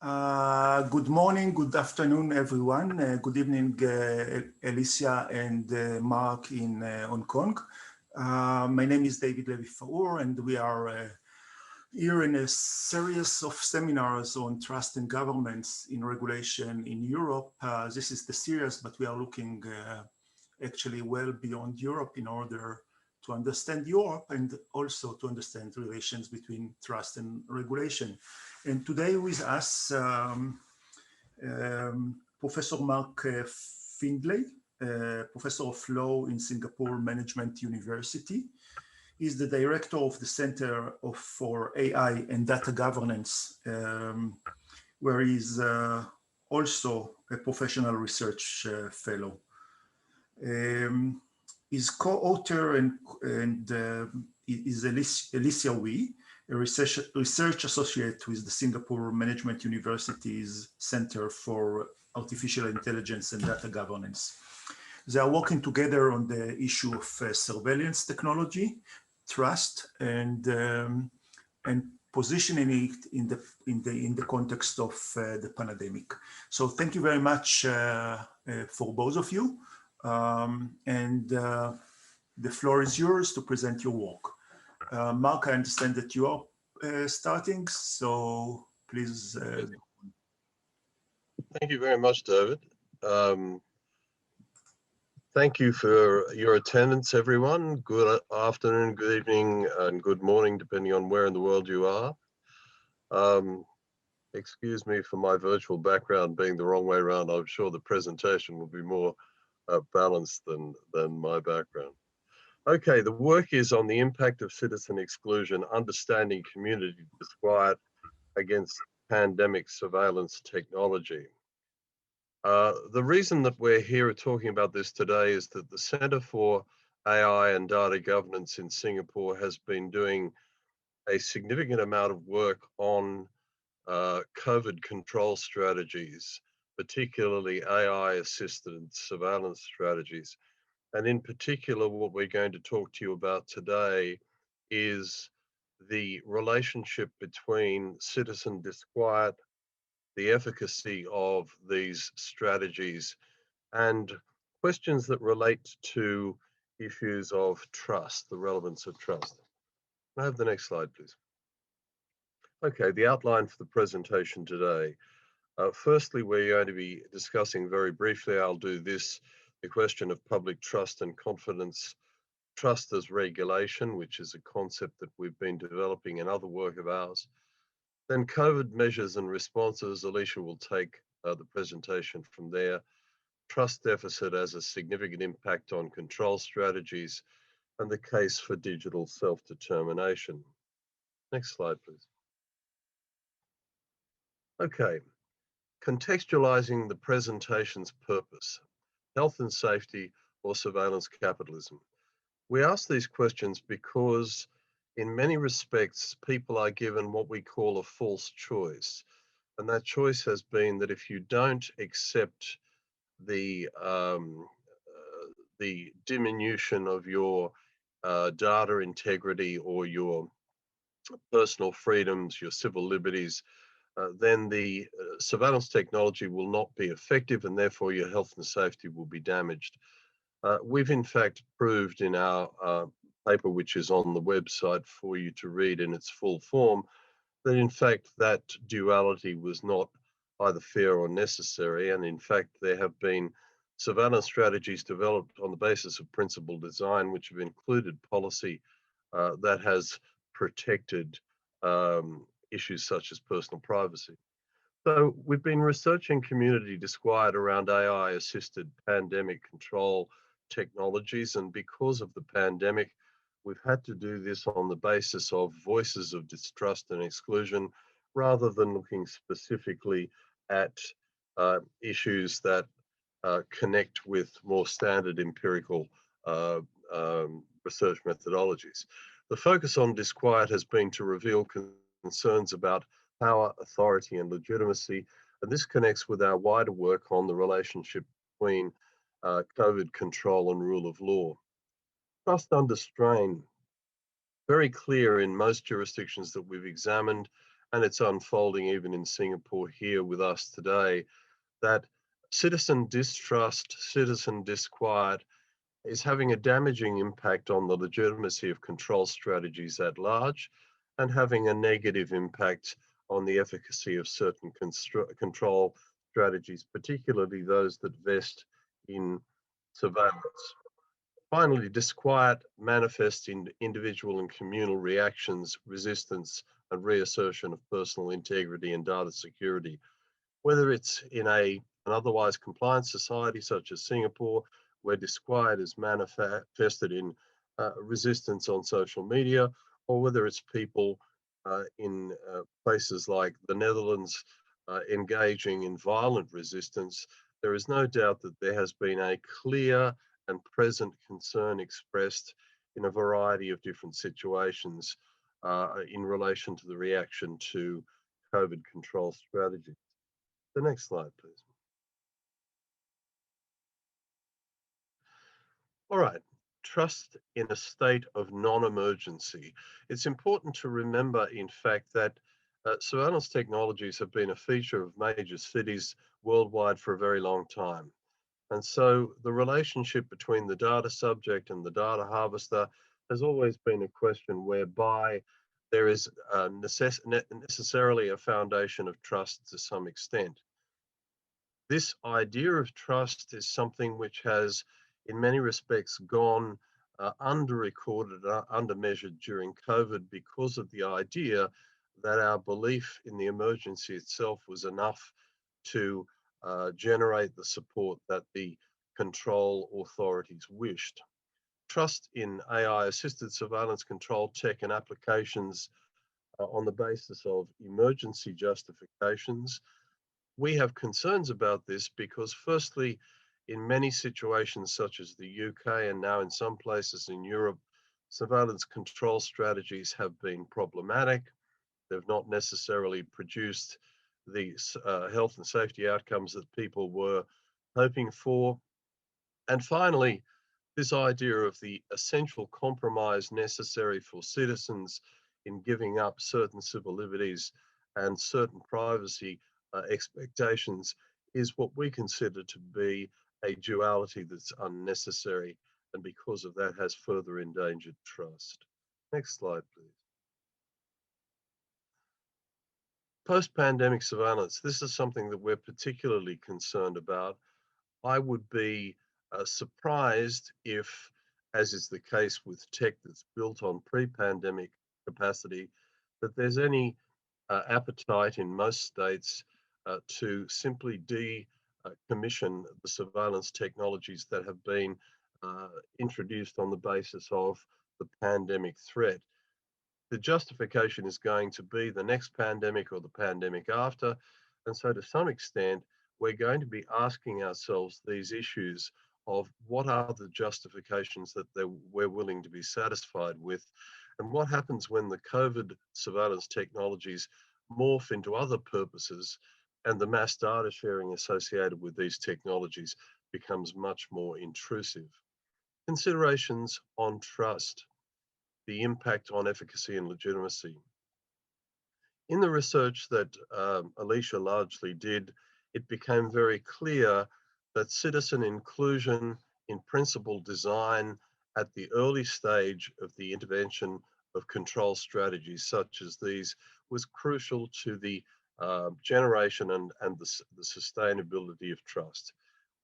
Good morning, good afternoon, everyone. Good evening, Alicia and Mark in Hong Kong. My name is David Levi-Faur, and we are here in a series of seminars on trust and governance in regulation in Europe. This is the series, but we are looking actually well beyond Europe in order to understand Europe and also to understand relations between trust and regulation. And today with us, Professor Mark Findlay, Professor of Law in Singapore Management University. He's the director of the Center for AI and Data Governance, where he's also a professional research fellow. His co-author and is Alicia Wee, a research associate with the Singapore Management University's Center for Artificial Intelligence and Data Governance. They are working together on the issue of surveillance technology, trust, and positioning it in the context of the pandemic. So thank you very much for both of you. The floor is yours to present your work. Mark, I understand that you are starting, so please. Thank you very much, David. Thank you for your attendance, everyone. Good afternoon, good evening, and good morning, depending on where in the world you are. Excuse me for my virtual background being the wrong way around. I'm sure the presentation will be more balanced than my background. Okay, the work is on the impact of citizen exclusion, understanding community disquiet against pandemic surveillance technology. The reason that we're here talking about this today is that the Center for AI and Data Governance in Singapore has been doing a significant amount of work on COVID control strategies, particularly AI-assisted surveillance strategies. And in particular, what we're going to talk to you about today is the relationship between citizen disquiet, the efficacy of these strategies, and questions that relate to issues of trust, the relevance of trust. Can I have the next slide, please? Okay, the outline for the presentation today. Firstly, we're going to be discussing very briefly, I'll do this, the question of public trust and confidence, trust as regulation, which is a concept that we've been developing in other work of ours. Then COVID measures and responses. Alicia will take the presentation from there. Trust deficit as a significant impact on control strategies, and the case for digital self-determination. Next slide, please. Okay, contextualizing the presentation's purpose. Health and safety or surveillance capitalism? We ask these questions because in many respects, people are given what we call a false choice. And that choice has been that if you don't accept the diminution of your data integrity or your personal freedoms, your civil liberties, then the surveillance technology will not be effective, and therefore your health and safety will be damaged. We've in fact proved in our paper, which is on the website for you to read in its full form, that in fact that duality was not either fair or necessary, and in fact there have been surveillance strategies developed on the basis of principled design, which have included policy that has protected issues such as personal privacy. So we've been researching community disquiet around AI-assisted pandemic control technologies, and because of the pandemic, we've had to do this on the basis of voices of distrust and exclusion, rather than looking specifically at issues that connect with more standard empirical research methodologies. The focus on disquiet has been to reveal concerns about power, authority, and legitimacy, and this connects with our wider work on the relationship between COVID control and rule of law. Trust under strain, very clear in most jurisdictions that we've examined, and it's unfolding even in Singapore here with us today, that citizen distrust, citizen disquiet is having a damaging impact on the legitimacy of control strategies at large and having a negative impact on the efficacy of certain control strategies, particularly those that vest in surveillance. Finally, disquiet manifests in individual and communal reactions, resistance, and reassertion of personal integrity and data security. Whether it's in an otherwise compliant society such as Singapore, where disquiet is manifested in resistance on social media, or whether it's people in places like the Netherlands engaging in violent resistance, there is no doubt that there has been a clear and present concern expressed in a variety of different situations in relation to the reaction to COVID control strategies. The next slide, please. All right, trust in a state of non-emergency. It's important to remember, in fact, that surveillance technologies have been a feature of major cities worldwide for a very long time. And so the relationship between the data subject and the data harvester has always been a question whereby there is necessarily a foundation of trust to some extent. This idea of trust is something which has, in many respects, gone under-recorded, under-measured during COVID because of the idea that our belief in the emergency itself was enough to generate the support that the control authorities wished. Trust in AI-assisted surveillance control tech and applications on the basis of emergency justifications. We have concerns about this because, firstly, in many situations such as the UK and now in some places in Europe, surveillance control strategies have been problematic. They've not necessarily produced the health and safety outcomes that people were hoping for. And finally, this idea of the essential compromise necessary for citizens in giving up certain civil liberties and certain privacy expectations is what we consider to be a duality that's unnecessary, and because of that has further endangered trust. Next slide, please. Post-pandemic surveillance, this is something that we're particularly concerned about. I would be surprised if, as is the case with tech that's built on pre-pandemic capacity, that there's any appetite in most states to simply decommission the surveillance technologies that have been introduced on the basis of the pandemic threat. The justification is going to be the next pandemic or the pandemic after. And so to some extent, we're going to be asking ourselves these issues of what are the justifications that we're willing to be satisfied with, and what happens when the COVID surveillance technologies morph into other purposes and the mass data sharing associated with these technologies becomes much more intrusive. Considerations on trust, the impact on efficacy and legitimacy. In the research that Alicia largely did, it became very clear that citizen inclusion in principle design at the early stage of the intervention of control strategies such as these was crucial to the generation and the sustainability of trust.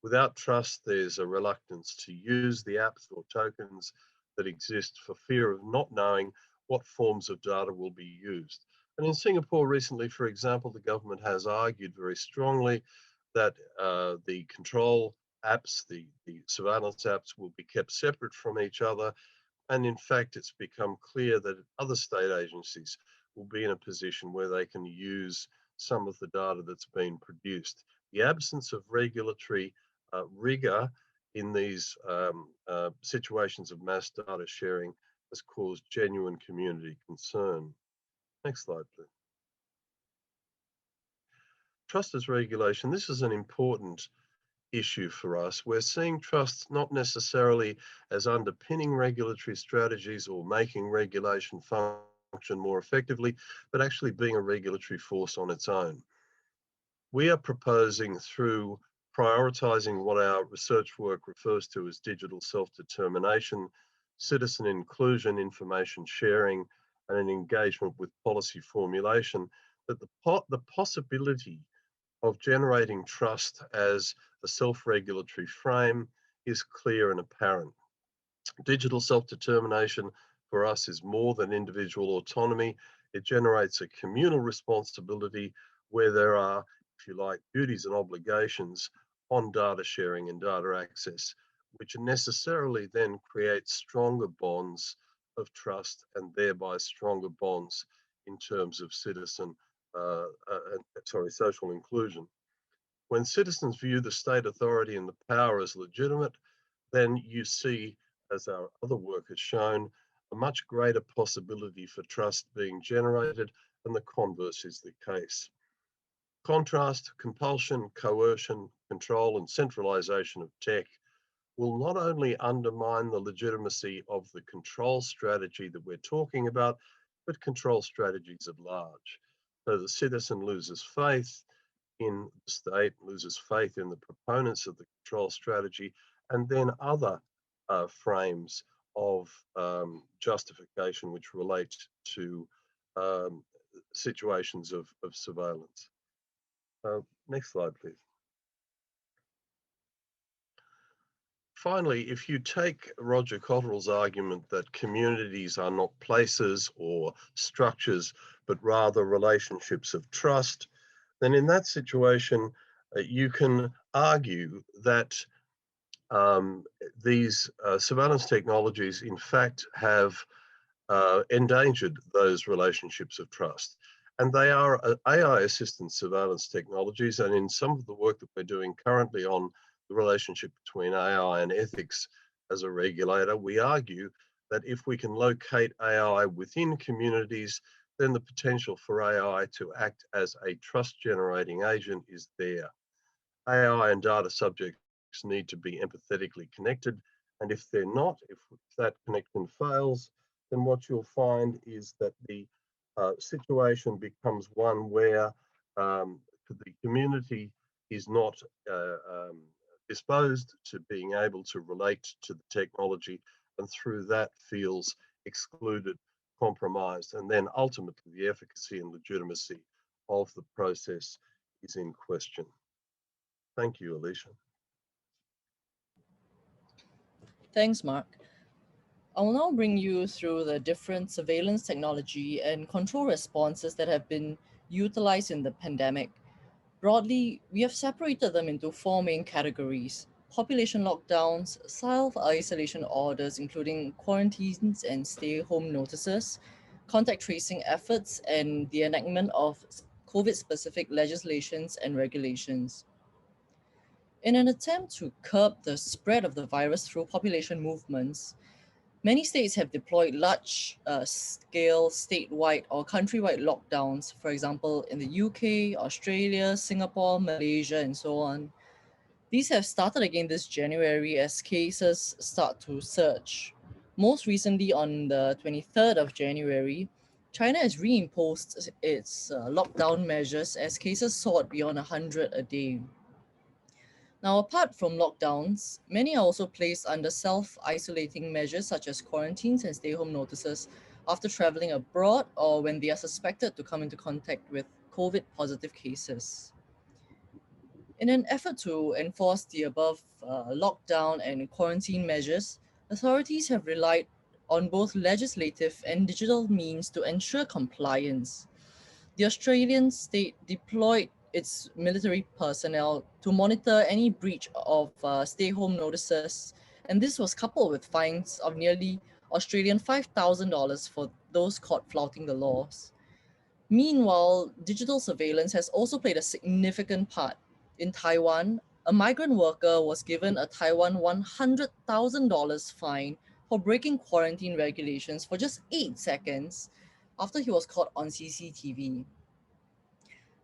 Without trust, there's a reluctance to use the apps or tokens that exist for fear of not knowing what forms of data will be used. And in Singapore recently, for example, the government has argued very strongly that the control apps, the surveillance apps will be kept separate from each other. And in fact, it's become clear that other state agencies will be in a position where they can use some of the data that's been produced. The absence of regulatory rigor in these situations of mass data sharing has caused genuine community concern. Next slide, please. Trust as regulation. This is an important issue for us. We're seeing trust not necessarily as underpinning regulatory strategies or making regulation function more effectively, but actually being a regulatory force on its own. We are proposing, through prioritising what our research work refers to as digital self-determination, citizen inclusion, information sharing, and an engagement with policy formulation, that the possibility of generating trust as a self-regulatory frame is clear and apparent. Digital self-determination for us is more than individual autonomy. It generates a communal responsibility where there are, if you like, duties and obligations on data sharing and data access, which necessarily then creates stronger bonds of trust and thereby stronger bonds in terms of social inclusion. When citizens view the state authority and the power as legitimate, then you see, as our other work has shown, a much greater possibility for trust being generated, and the converse is the case. Contrast, compulsion, coercion, control, and centralization of tech will not only undermine the legitimacy of the control strategy that we're talking about, but control strategies at large. So the citizen loses faith in the state, loses faith in the proponents of the control strategy, and then other frames of justification which relate to situations of surveillance. Next slide, please. Finally, if you take Roger Cotterell's argument that communities are not places or structures, but rather relationships of trust, then in that situation, you can argue that these surveillance technologies, in fact, have endangered those relationships of trust. And they are AI-assisted surveillance technologies, and in some of the work that we're doing currently on the relationship between AI and ethics as a regulator, we argue that if we can locate AI within communities, then the potential for AI to act as a trust-generating agent is there. AI and data subjects need to be empathetically connected, and if they're not, if that connection fails, then what you'll find is that the situation becomes one where the community is not disposed to being able to relate to the technology, and through that feels excluded, compromised, and then ultimately the efficacy and legitimacy of the process is in question. Thank you, Alicia. Thanks, Mark. I will now bring you through the different surveillance technology and control responses that have been utilized in the pandemic. Broadly, we have separated them into four main categories: population lockdowns, self-isolation orders, including quarantines and stay-home notices, contact tracing efforts, and the enactment of COVID-specific legislations and regulations. In an attempt to curb the spread of the virus through population movements, many states have deployed large-scale statewide or countrywide lockdowns, for example, in the UK, Australia, Singapore, Malaysia, and so on. These have started again this January as cases start to surge. Most recently, on the 23rd of January, China has reimposed its lockdown measures as cases soared beyond 100 a day. Now, apart from lockdowns, many are also placed under self-isolating measures such as quarantines and stay-home notices after traveling abroad or when they are suspected to come into contact with COVID-positive cases. In an effort to enforce the above lockdown and quarantine measures, authorities have relied on both legislative and digital means to ensure compliance. The Australian state deployed its military personnel to monitor any breach of stay-home notices, and this was coupled with fines of nearly Australian $5,000 for those caught flouting the laws. Meanwhile, digital surveillance has also played a significant part. In Taiwan, a migrant worker was given a Taiwan $100,000 fine for breaking quarantine regulations for just 8 seconds after he was caught on CCTV.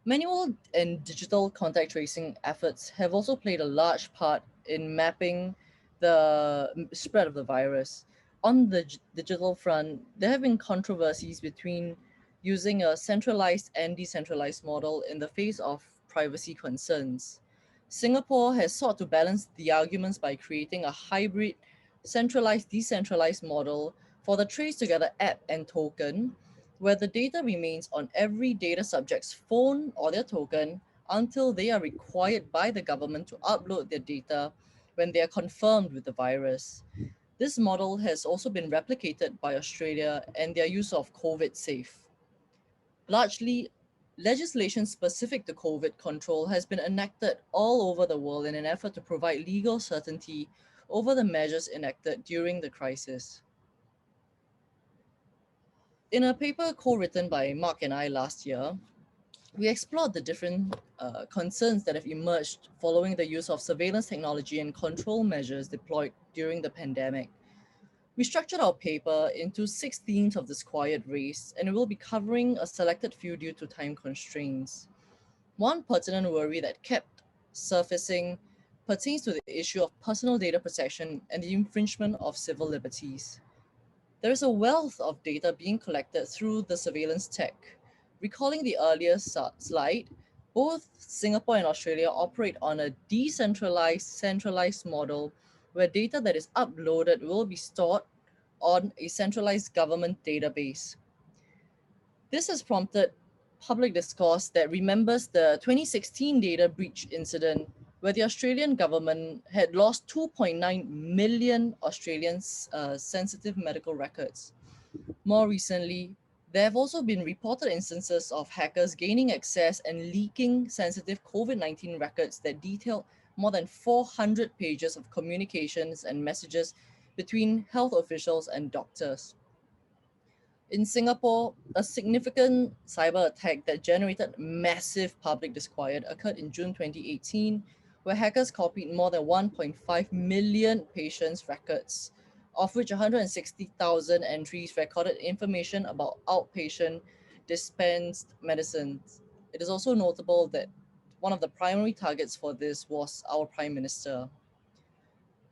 Manual and digital contact tracing efforts have also played a large part in mapping the spread of the virus. On the digital front, there have been controversies between using a centralized and decentralized model in the face of privacy concerns. Singapore has sought to balance the arguments by creating a hybrid centralized decentralized model for the Trace Together app and token, where the data remains on every data subject's phone or their token until they are required by the government to upload their data when they are confirmed with the virus. This model has also been replicated by Australia and their use of COVID Safe. Largely, legislation specific to COVID control has been enacted all over the world in an effort to provide legal certainty over the measures enacted during the crisis. In a paper co-written by Mark and I last year, we explored the different concerns that have emerged following the use of surveillance technology and control measures deployed during the pandemic. We structured our paper into 6 themes of disquiet raised, and we'll be covering a selected few due to time constraints. One pertinent worry that kept surfacing pertains to the issue of personal data protection and the infringement of civil liberties. There is a wealth of data being collected through the surveillance tech. Recalling the earlier slide, both Singapore and Australia operate on a decentralized, centralized model where data that is uploaded will be stored on a centralized government database. This has prompted public discourse that remembers the 2016 data breach incident where the Australian government had lost 2.9 million Australians' sensitive medical records. More recently, there have also been reported instances of hackers gaining access and leaking sensitive COVID-19 records that detail more than 400 pages of communications and messages between health officials and doctors. In Singapore, a significant cyber attack that generated massive public disquiet occurred in June 2018, where hackers copied more than 1.5 million patients' records, of which 160,000 entries recorded information about outpatient dispensed medicines. It is also notable that one of the primary targets for this was our Prime Minister.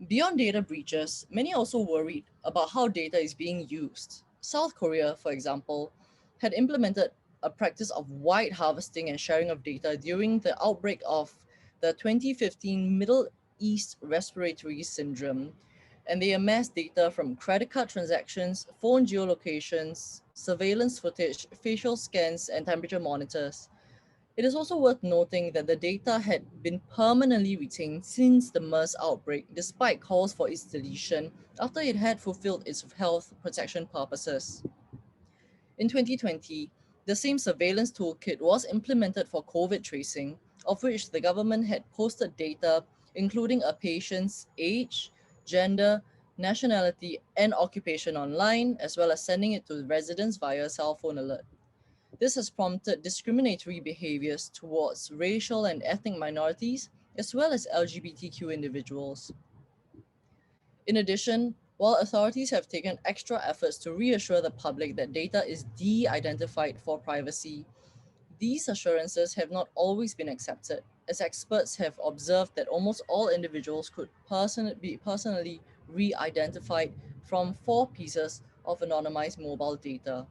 Beyond data breaches, many also worried about how data is being used. South Korea, for example, had implemented a practice of wide harvesting and sharing of data during the outbreak of the 2015 Middle East Respiratory Syndrome, and they amassed data from credit card transactions, phone geolocations, surveillance footage, facial scans, and temperature monitors. It is also worth noting that the data had been permanently retained since the MERS outbreak, despite calls for its deletion after it had fulfilled its health protection purposes. In 2020, the same surveillance toolkit was implemented for COVID tracing, of which the government had posted data including a patient's age, gender, nationality, and occupation online, as well as sending it to residents via cell phone alert. This has prompted discriminatory behaviors towards racial and ethnic minorities, as well as LGBTQ individuals. In addition, while authorities have taken extra efforts to reassure the public that data is de-identified for privacy, these assurances have not always been accepted, as experts have observed that almost all individuals could be personally re-identified from 4 pieces of anonymized mobile data.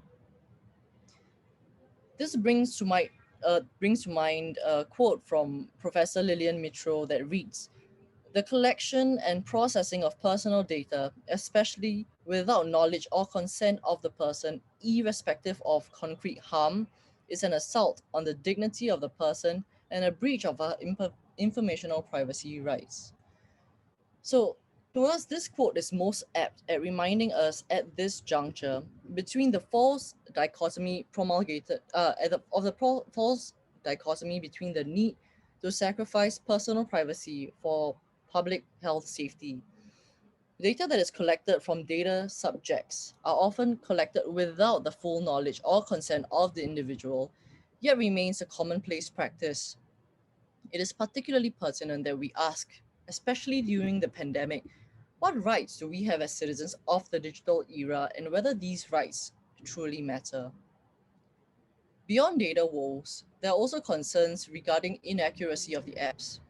This brings to mind a quote from Professor Lillian Mitro that reads, "The collection and processing of personal data, especially without knowledge or consent of the person, irrespective of concrete harm, is an assault on the dignity of the person and a breach of our informational privacy rights." So, to us, this quote is most apt at reminding us at this juncture between the false dichotomy promulgated, false dichotomy between the need to sacrifice personal privacy for public health safety. Data that is collected from data subjects are often collected without the full knowledge or consent of the individual, yet remains a commonplace practice. It is particularly pertinent that we ask, especially during the pandemic, what rights do we have as citizens of the digital era and whether these rights truly matter? Beyond data woes, there are also concerns regarding inaccuracy of the apps.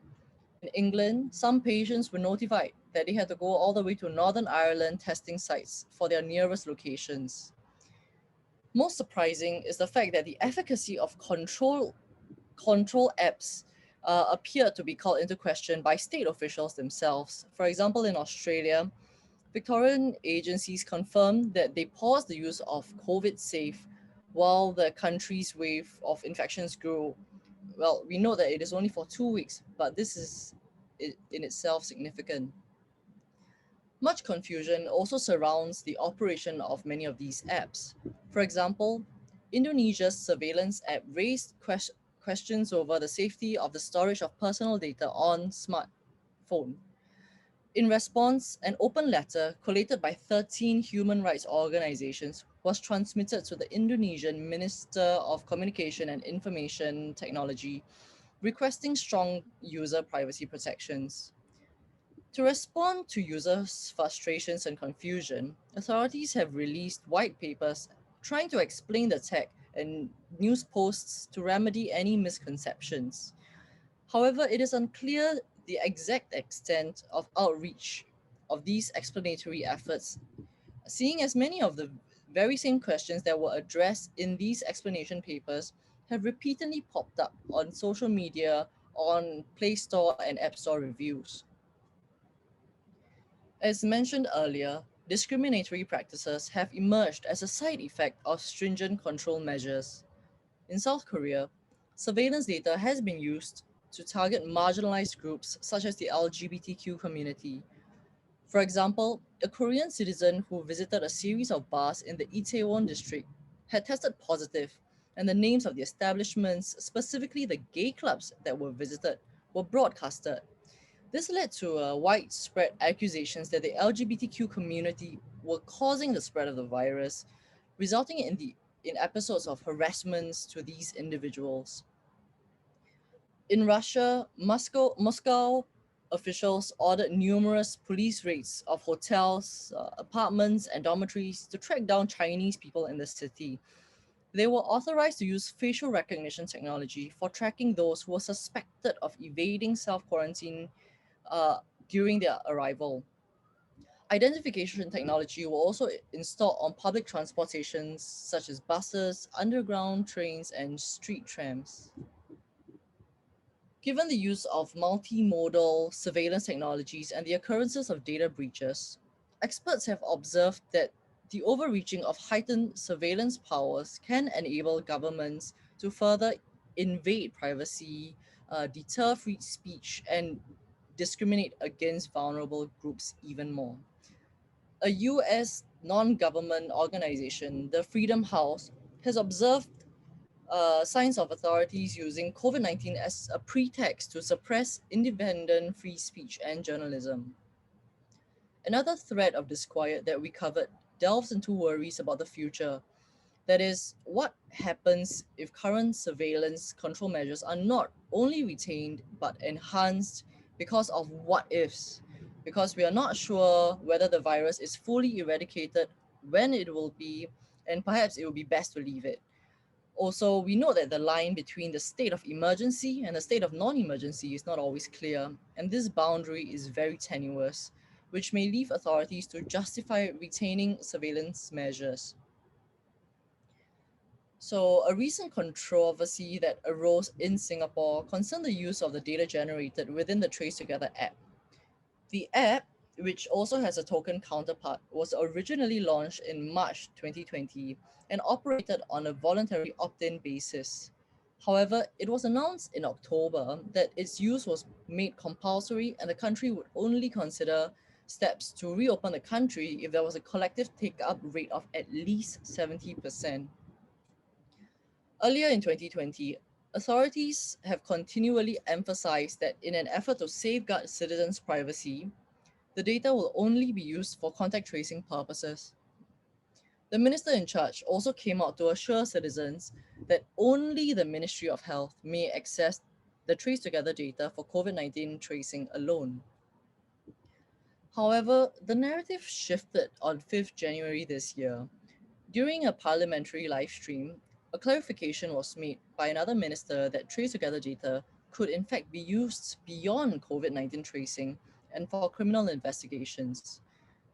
In England, some patients were notified that they had to go all the way to Northern Ireland testing sites for their nearest locations. Most surprising is the fact that the efficacy of control apps appeared to be called into question by state officials themselves. For example, in Australia, Victorian agencies confirmed that they paused the use of COVID Safe while the country's wave of infections grew. Well, we know that it is only for 2 weeks, but this is in itself significant. Much confusion also surrounds the operation of many of these apps. For example, Indonesia's surveillance app raised questions over the safety of the storage of personal data on smartphone. In response, an open letter collated by 13 human rights organizations was transmitted to the Indonesian Minister of Communication and Information Technology, requesting strong user privacy protections. To respond to users' frustrations and confusion, authorities have released white papers trying to explain the tech and news posts to remedy any misconceptions. However, it is unclear the exact extent of outreach of these explanatory efforts, seeing as many of the very same questions that were addressed in these explanation papers have repeatedly popped up on social media, on Play Store and App Store reviews. As mentioned earlier, discriminatory practices have emerged as a side effect of stringent control measures. In South Korea, surveillance data has been used to target marginalized groups such as the LGBTQ community. For example, a Korean citizen who visited a series of bars in the Itaewon district had tested positive, and the names of the establishments, specifically the gay clubs that were visited, were broadcasted. This led to widespread accusations that the LGBTQ community were causing the spread of the virus, resulting in episodes of harassments to these individuals. In Russia, Moscow officials ordered numerous police raids of hotels, apartments, and dormitories to track down Chinese people in the city. They were authorized to use facial recognition technology for tracking those who were suspected of evading self-quarantine uh, during their arrival. Identification technology were also installed on public transportations such as buses, underground trains, and street trams. Given the use of multimodal surveillance technologies and the occurrences of data breaches, experts have observed that the overreaching of heightened surveillance powers can enable governments to further invade privacy, deter free speech, and discriminate against vulnerable groups even more. A US non-government organization, the Freedom House, has observed signs of authorities using COVID-19 as a pretext to suppress independent free speech and journalism. Another thread of disquiet that we covered delves into worries about the future. That is, what happens if current surveillance control measures are not only retained but enhanced because of what ifs? Because we are not sure whether the virus is fully eradicated, when it will be, and perhaps it will be best to leave it. Also, we know that the line between the state of emergency and the state of non-emergency is not always clear, and this boundary is very tenuous, which may leave authorities to justify retaining surveillance measures. So, a recent controversy that arose in Singapore concerned the use of the data generated within the Trace Together app. The app, which also has a token counterpart, was originally launched in March 2020 and operated on a voluntary opt-in basis. However, it was announced in October that its use was made compulsory and the country would only consider steps to reopen the country if there was a collective take-up rate of at least 70%. Earlier in 2020, authorities have continually emphasized that in an effort to safeguard citizens' privacy, the data will only be used for contact tracing purposes. The minister in charge also came out to assure citizens that only the Ministry of Health may access the Trace Together data for COVID-19 tracing alone. However, the narrative shifted on 5th January this year. During a parliamentary live stream, a clarification was made by another minister that Trace Together data could in fact be used beyond COVID-19 tracing and for criminal investigations.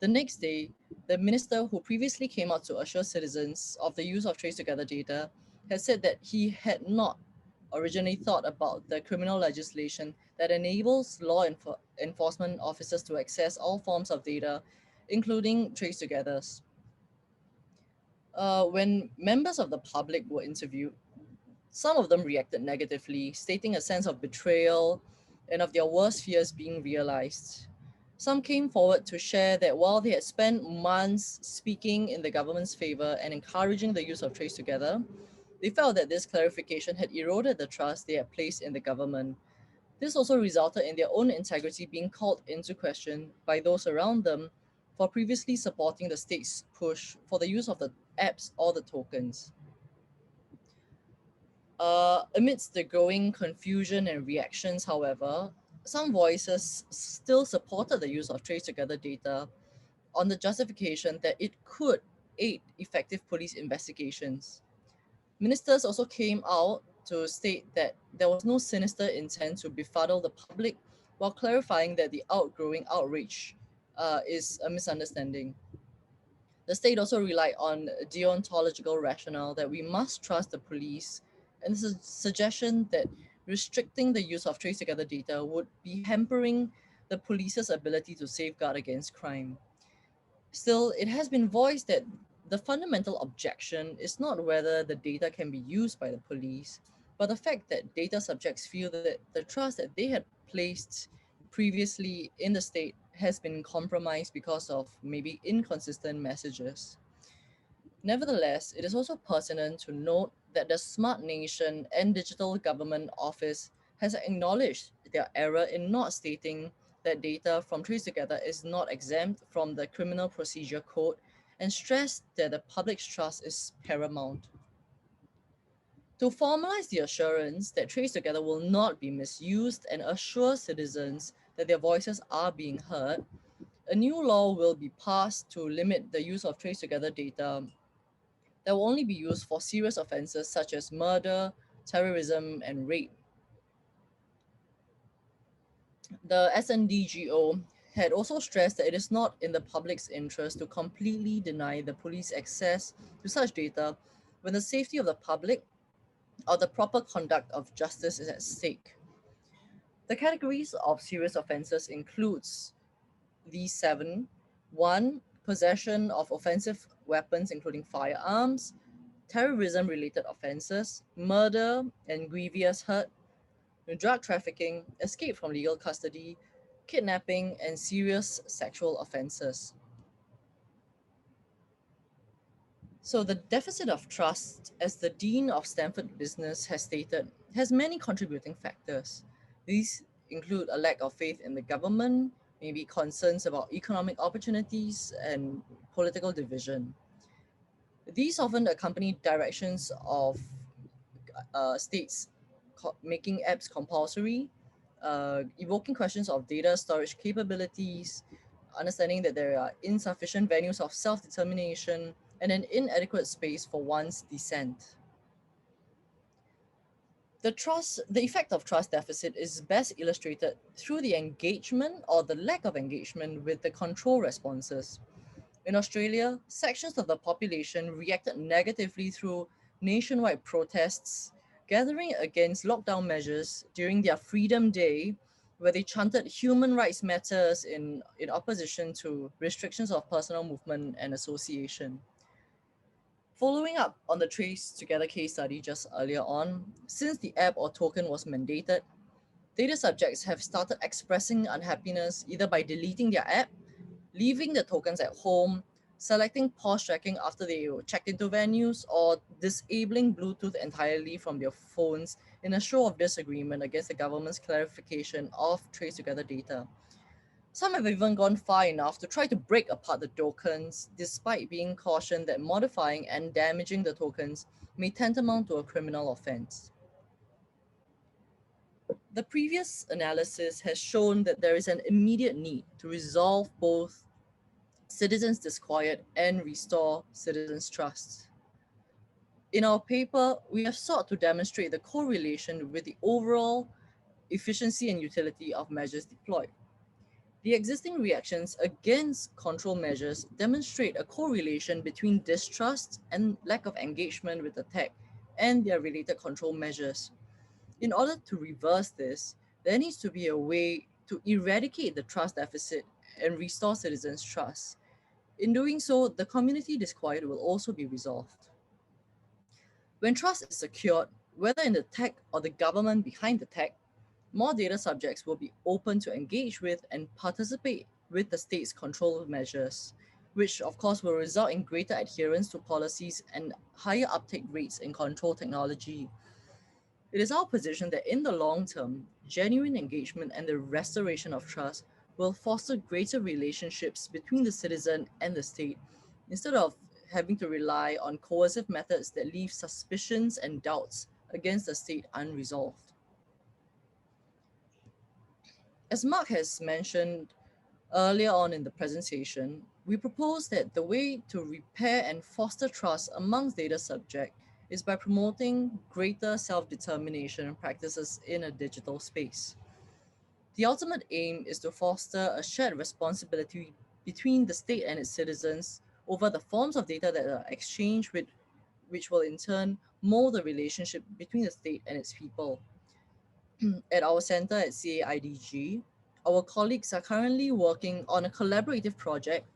The next day, the minister who previously came out to assure citizens of the use of trace together data had said that he had not originally thought about the criminal legislation that enables enforcement officers to access all forms of data, including trace togethers. When members of the public were interviewed, some of them reacted negatively, stating a sense of betrayal and of their worst fears being realized. Some came forward to share that while they had spent months speaking in the government's favor and encouraging the use of trace together, they felt that this clarification had eroded the trust they had placed in the government. This also resulted in their own integrity being called into question by those around them for previously supporting the state's push for the use of the apps or the tokens. Amidst the growing confusion and reactions, however, some voices still supported the use of trace together data on the justification that it could aid effective police investigations. Ministers also came out to state that there was no sinister intent to befuddle the public, while clarifying that the outgrowing outrage is a misunderstanding. The state also relied on a deontological rationale that we must trust the police, and the suggestion that restricting the use of trace together data would be hampering the police's ability to safeguard against crime. Still, it has been voiced that the fundamental objection is not whether the data can be used by the police, but the fact that data subjects feel that the trust that they had placed previously in the state has been compromised because of maybe inconsistent messages. Nevertheless, it is also pertinent to note that the Smart Nation and Digital Government Office has acknowledged their error in not stating that data from Trace Together is not exempt from the Criminal Procedure Code and stressed that the public's trust is paramount. To formalize the assurance that Trace Together will not be misused and assure citizens that their voices are being heard, a new law will be passed to limit the use of Trace Together data that will only be used for serious offences such as murder, terrorism, and rape. The SNDGO had also stressed that it is not in the public's interest to completely deny the police access to such data when the safety of the public or the proper conduct of justice is at stake. The categories of serious offences includes these seven. 1. Possession of offensive weapons including firearms, terrorism-related offences, murder and grievous hurt, drug trafficking, escape from legal custody, kidnapping, and serious sexual offences. So the deficit of trust, as the Dean of Stanford Business has stated, has many contributing factors. These include a lack of faith in the government, maybe concerns about economic opportunities, and political division. These often accompany directions of states making apps compulsory, evoking questions of data storage capabilities, understanding that there are insufficient venues of self-determination, and an inadequate space for one's dissent. The effect of trust deficit is best illustrated through the engagement or the lack of engagement with the control responses. In Australia, sections of the population reacted negatively through nationwide protests, gathering against lockdown measures during their Freedom Day, where they chanted human rights matters in opposition to restrictions of personal movement and association. Following up on the Trace Together case study just earlier on, since the app or token was mandated, data subjects have started expressing unhappiness either by deleting their app, leaving the tokens at home, selecting pause tracking after they checked into venues, or disabling Bluetooth entirely from their phones in a show of disagreement against the government's clarification of Trace Together data. Some have even gone far enough to try to break apart the tokens, despite being cautioned that modifying and damaging the tokens may tantamount to a criminal offense. The previous analysis has shown that there is an immediate need to resolve both citizens' disquiet and restore citizens' trust. In our paper, we have sought to demonstrate the correlation with the overall efficiency and utility of measures deployed. The existing reactions against control measures demonstrate a correlation between distrust and lack of engagement with the tech and their related control measures. In order to reverse this, there needs to be a way to eradicate the trust deficit and restore citizens' trust. In doing so, the community disquiet will also be resolved. When trust is secured, whether in the tech or the government behind the tech, more data subjects will be open to engage with and participate with the state's control measures, which of course will result in greater adherence to policies and higher uptake rates in control technology. It is our position that in the long term, genuine engagement and the restoration of trust will foster greater relationships between the citizen and the state, instead of having to rely on coercive methods that leave suspicions and doubts against the state unresolved. As Mark has mentioned earlier on in the presentation, we propose that the way to repair and foster trust amongst data subjects is by promoting greater self-determination practices in a digital space. The ultimate aim is to foster a shared responsibility between the state and its citizens over the forms of data that are exchanged with, which will in turn mold the relationship between the state and its people. At our center at CAIDG, our colleagues are currently working on a collaborative project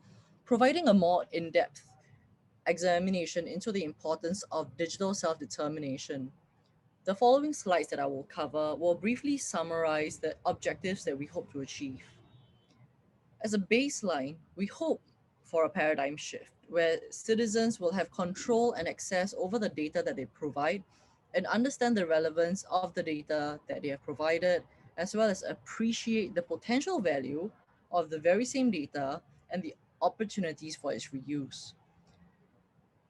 providing a more in-depth examination into the importance of digital self-determination. The following slides that I will cover will briefly summarize the objectives that we hope to achieve. As a baseline, we hope for a paradigm shift where citizens will have control and access over the data that they provide and understand the relevance of the data that they have provided, as well as appreciate the potential value of the very same data and the opportunities for its reuse.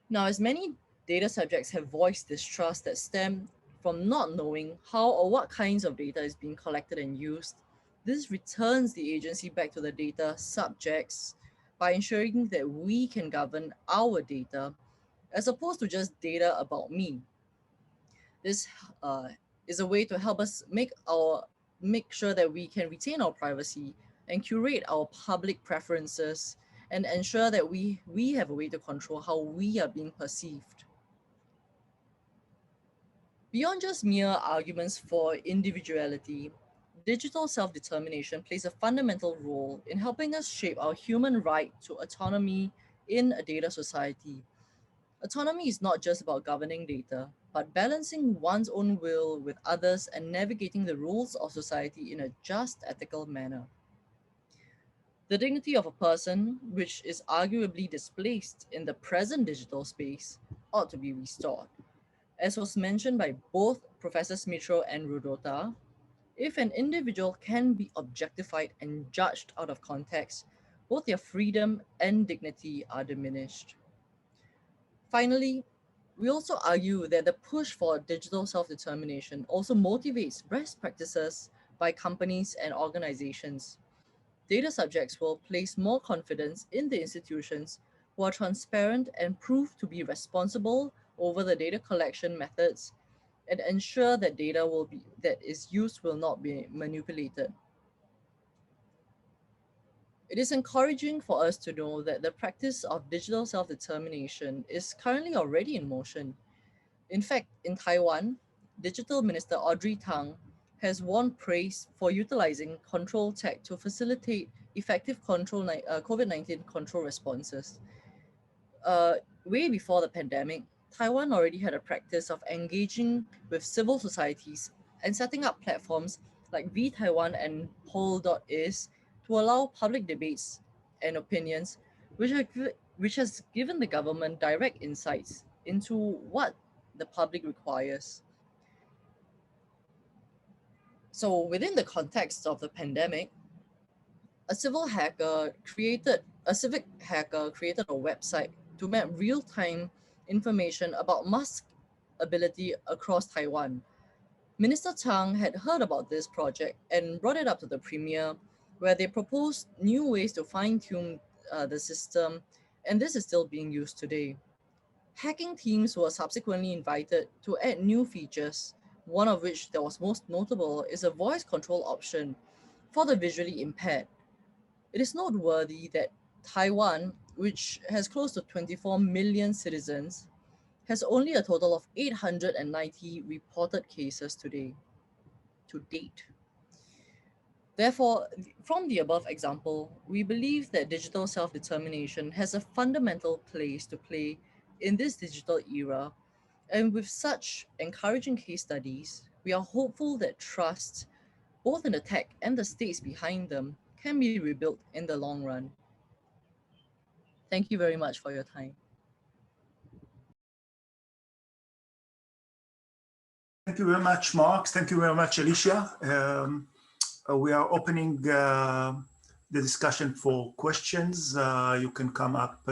Now, as many data subjects have voiced distrust that stem from not knowing how or what kinds of data is being collected and used, this returns the agency back to the data subjects by ensuring that we can govern our data as opposed to just data about me. This is a way to help us make sure that we can retain our privacy and curate our public preferences and ensure that we have a way to control how we are being perceived. Beyond just mere arguments for individuality, digital self-determination plays a fundamental role in helping us shape our human right to autonomy in a data society. Autonomy is not just about governing data, but balancing one's own will with others and navigating the rules of society in a just, ethical manner. The dignity of a person, which is arguably displaced in the present digital space, ought to be restored. As was mentioned by both Professors Mitro and Rudota, if an individual can be objectified and judged out of context, both their freedom and dignity are diminished. Finally, we also argue that the push for digital self-determination also motivates best practices by companies and organizations. Data subjects will place more confidence in the institutions who are transparent and prove to be responsible over the data collection methods and ensure that that is used will not be manipulated. It is encouraging for us to know that the practice of digital self-determination is currently already in motion. In fact, in Taiwan, Digital Minister Audrey Tang has won praise for utilizing control tech to facilitate effective COVID-19 control responses. Way before the pandemic, Taiwan already had a practice of engaging with civil societies and setting up platforms like VTaiwan and Poll.is to allow public debates and opinions, which has given the government direct insights into what the public requires. So within the context of the pandemic, a civic hacker created a website to map real-time information about mask ability across Taiwan. Minister Tang had heard about this project and brought it up to the premier, where they proposed new ways to fine-tune the system, and this is still being used today. Hacking teams were subsequently invited to add new features, one of which that was most notable is a voice control option for the visually impaired. It is noteworthy that Taiwan, which has close to 24 million citizens, has only a total of 890 reported cases to date. Therefore, from the above example, we believe that digital self-determination has a fundamental place to play in this digital era, and with such encouraging case studies, we are hopeful that trust, both in the tech and the states behind them, can be rebuilt in the long run. Thank you very much for your time. Thank you very much, Mark. Thank you very much, Alicia. We are opening the discussion for questions. You can come up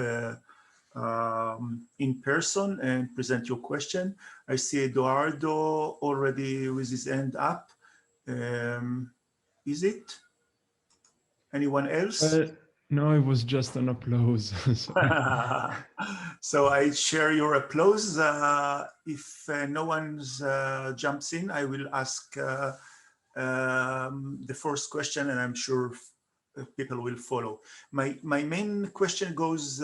in person and present your question. I see Eduardo already with his hand up. Is it? Anyone else? No, it was just an applause. So I share your applause. If no one jumps in, I will ask the first question, and I'm sure people will follow. My main question goes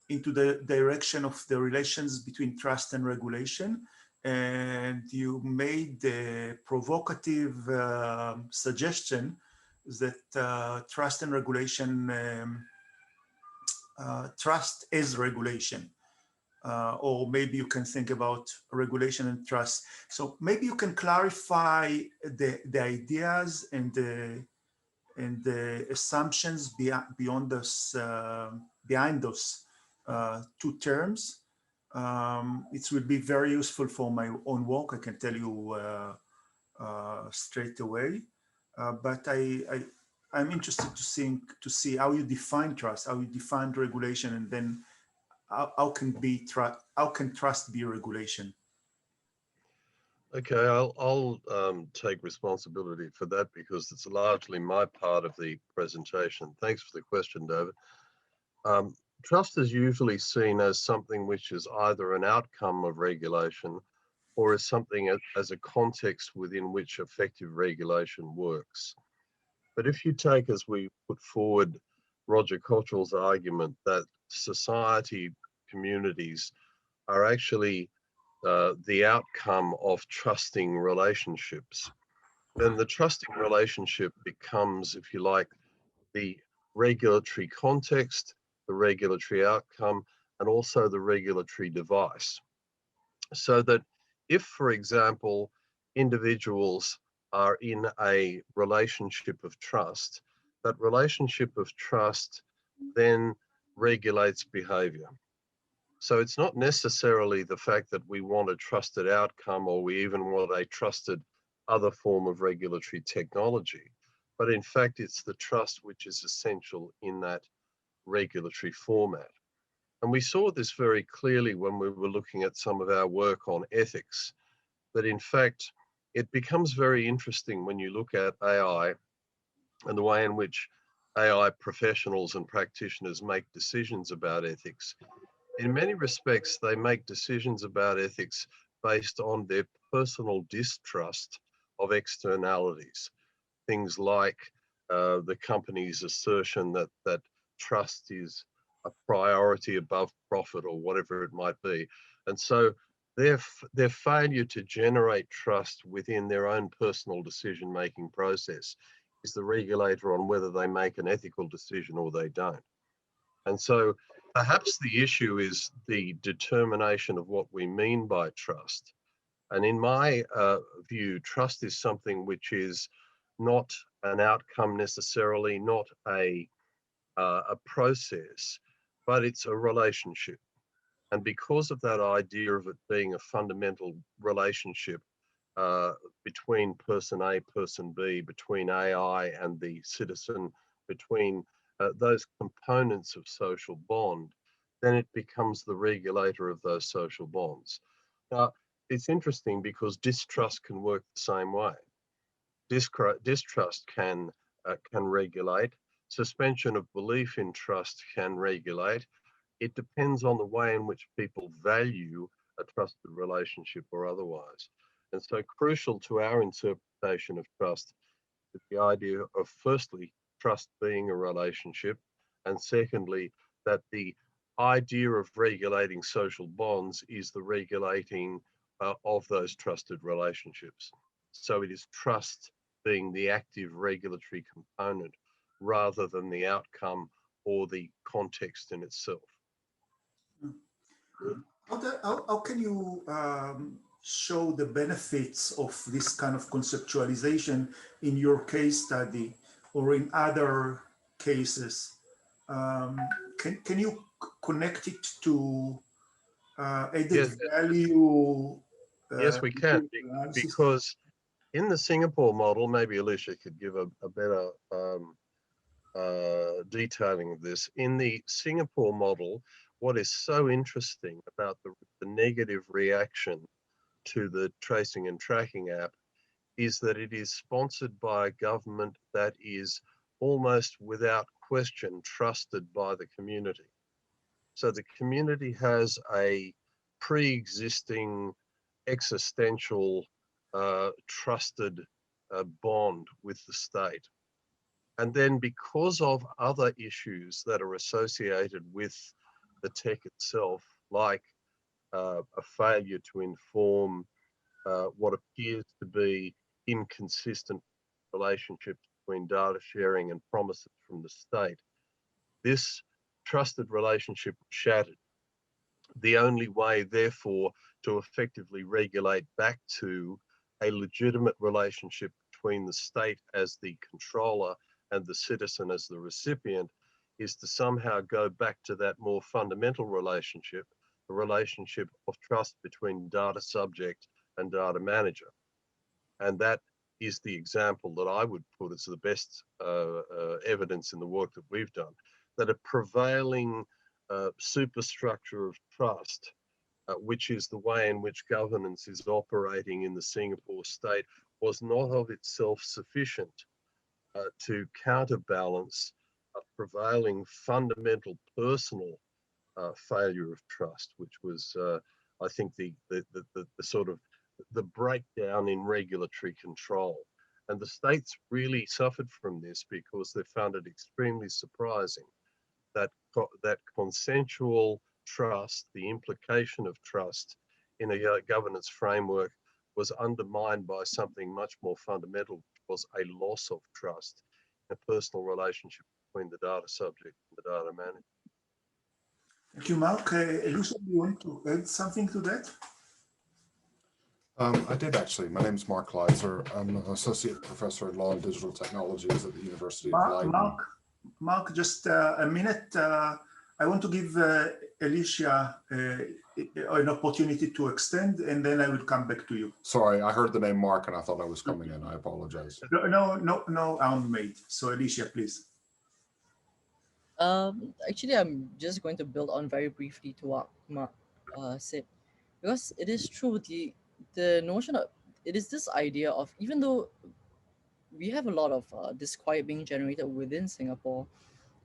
into the direction of the relations between trust and regulation. And you made the provocative suggestion that trust and regulation, trust is regulation. Or maybe you can think about regulation and trust. So maybe you can clarify the ideas and the assumptions behind those two terms. It will be very useful for my own work, I can tell you straight away. But I'm interested to see how you define trust, how you define regulation, and then how can trust be regulation? Okay, I'll take responsibility for that because it's largely my part of the presentation. Thanks for the question, David. Trust is usually seen as something which is either an outcome of regulation or as something as a context within which effective regulation works. But if you take, as we put forward, Roger Cottrell's argument that society, communities are actually the outcome of trusting relationships, then the trusting relationship becomes, if you like, the regulatory context, the regulatory outcome, and also the regulatory device. So that if, for example, individuals are in a relationship of trust, that relationship of trust then regulates behavior. So it's not necessarily the fact that we want a trusted outcome or we even want a trusted other form of regulatory technology, but in fact, it's the trust which is essential in that regulatory format. And we saw this very clearly when we were looking at some of our work on ethics, that in fact, it becomes very interesting when you look at AI and the way in which AI professionals and practitioners make decisions about ethics. In many respects, they make decisions about ethics based on their personal distrust of externalities. Things like the company's assertion that trust is a priority above profit or whatever it might be. And so their failure to generate trust within their own personal decision-making process is the regulator on whether they make an ethical decision or they don't. And so perhaps the issue is the determination of what we mean by trust. And in my view, trust is something which is not an outcome necessarily, not a process, but it's a relationship. And because of that idea of it being a fundamental relationship between person A, person B, between AI and the citizen, between those components of social bond, then it becomes the regulator of those social bonds. Now, it's interesting because distrust can work the same way. Distrust can regulate. Suspension of belief in trust can regulate. It depends on the way in which people value a trusted relationship or otherwise. And so crucial to our interpretation of trust is the idea of, firstly, trust being a relationship, and secondly, that the idea of regulating social bonds is the regulating of those trusted relationships. So it is trust being the active regulatory component rather than the outcome or the context in itself. How can you show the benefits of this kind of conceptualization in your case study or in other cases? Can you connect it to added value? Yes, we can, because in the Singapore model, maybe Alicia could give a better detailing of this. In the Singapore model, what is so interesting about the negative reaction to the tracing and tracking app is that it is sponsored by a government that is almost without question trusted by the community. So the community has a pre-existing existential trusted bond with the state. And then because of other issues that are associated with the tech itself, like a failure to inform what appears to be inconsistent relationships between data sharing and promises from the state, this trusted relationship was shattered. The only way, therefore, to effectively regulate back to a legitimate relationship between the state as the controller and the citizen as the recipient is to somehow go back to that more fundamental relationship, the relationship of trust between data subject and data manager. And that is the example that I would put as the best evidence in the work that we've done, that a prevailing superstructure of trust, which is the way in which governance is operating in the Singapore state, was not of itself sufficient to counterbalance a prevailing fundamental personal failure of trust, which was, I think, the sort of the breakdown in regulatory control. And the states really suffered from this because they found it extremely surprising that consensual trust, the implication of trust in a governance framework, was undermined by something much more fundamental, which was a loss of trust in a personal relationship between the data subject and the data manager. Thank you, Mark. Alicia, do you want to add something to that? I did actually. My name is Mark Leiser. I'm an associate professor in law and digital technologies at the University of Leiden. Mark, just a minute. I want to give Alicia an opportunity to extend, and then I will come back to you. Sorry, I heard the name Mark and I thought I was coming in. I apologize. No, I'm made. So Alicia, please. Actually, I'm just going to build on very briefly to what Mark said, because it is true, the notion of, it is this idea of, even though we have a lot of disquiet being generated within Singapore,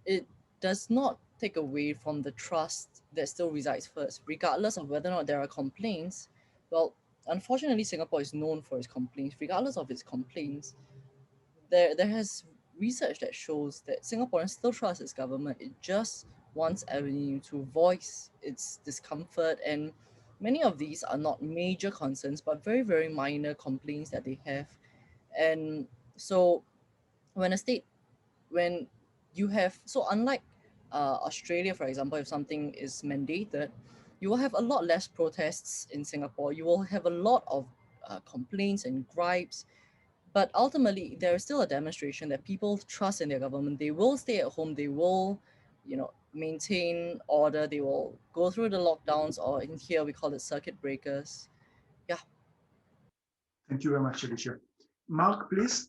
it does not take away from the trust that still resides first, regardless of whether or not there are complaints. Well, unfortunately, Singapore is known for its complaints. Regardless of its complaints, there has research that shows that Singaporeans still trust its government. It just wants avenue to voice its discomfort, and many of these are not major concerns, but very, very minor complaints that they have. And so when you have, so unlike Australia, for example, if something is mandated, you will have a lot less protests in Singapore. You will have a lot of complaints and gripes, but ultimately there is still a demonstration that people trust in their government. They will stay at home. They will, maintain order. They will go through the lockdowns, or in here we call it circuit breakers. Yeah. Thank you very much, Alicia. Mark, please.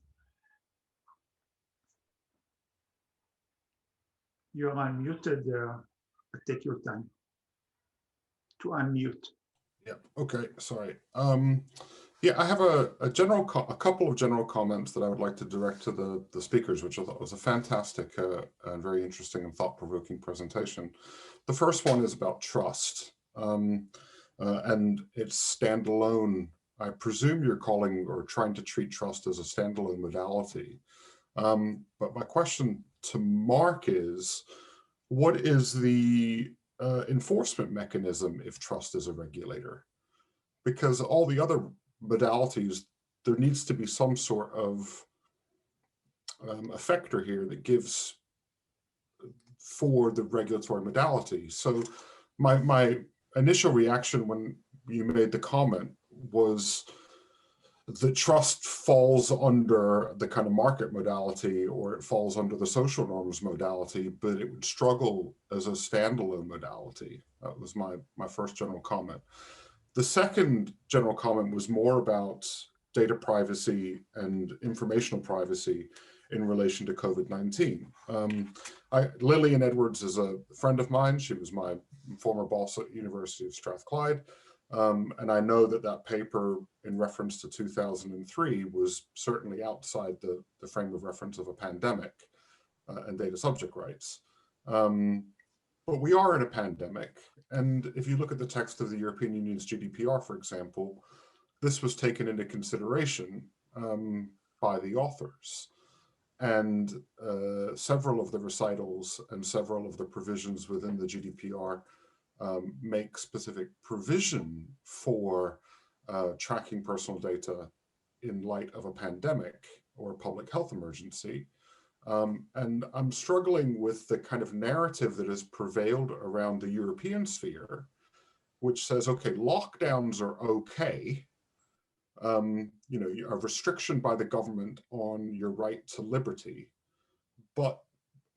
You're unmuted there. Take your time to unmute. Yeah. Okay. Sorry. Yeah, I have a couple of general comments that I would like to direct to the speakers, which I thought was a fantastic and very interesting and thought-provoking presentation. The first one is about trust and its standalone I presume you're calling or trying to treat trust as a standalone modality. But my question to Mark is, what is the enforcement mechanism if trust is a regulator? Because all the other modalities, there needs to be some sort of effector here that gives for the regulatory modality. So my initial reaction when you made the comment was the trust falls under the kind of market modality, or it falls under the social norms modality, but it would struggle as a standalone modality. That was my first general comment. The second general comment was more about data privacy and informational privacy in relation to COVID-19. Lillian Edwards is a friend of mine. She was my former boss at University of Strathclyde. And I know that that paper in reference to 2003 was certainly outside the frame of reference of a pandemic and data subject rights. But we are in a pandemic. And if you look at the text of the European Union's GDPR, for example, this was taken into consideration by the authors. And several of the recitals and several of the provisions within the GDPR make specific provision for tracking personal data in light of a pandemic or a public health emergency. And I'm struggling with the kind of narrative that has prevailed around the European sphere, which says, okay, lockdowns are okay. You know, a restriction by the government on your right to liberty, but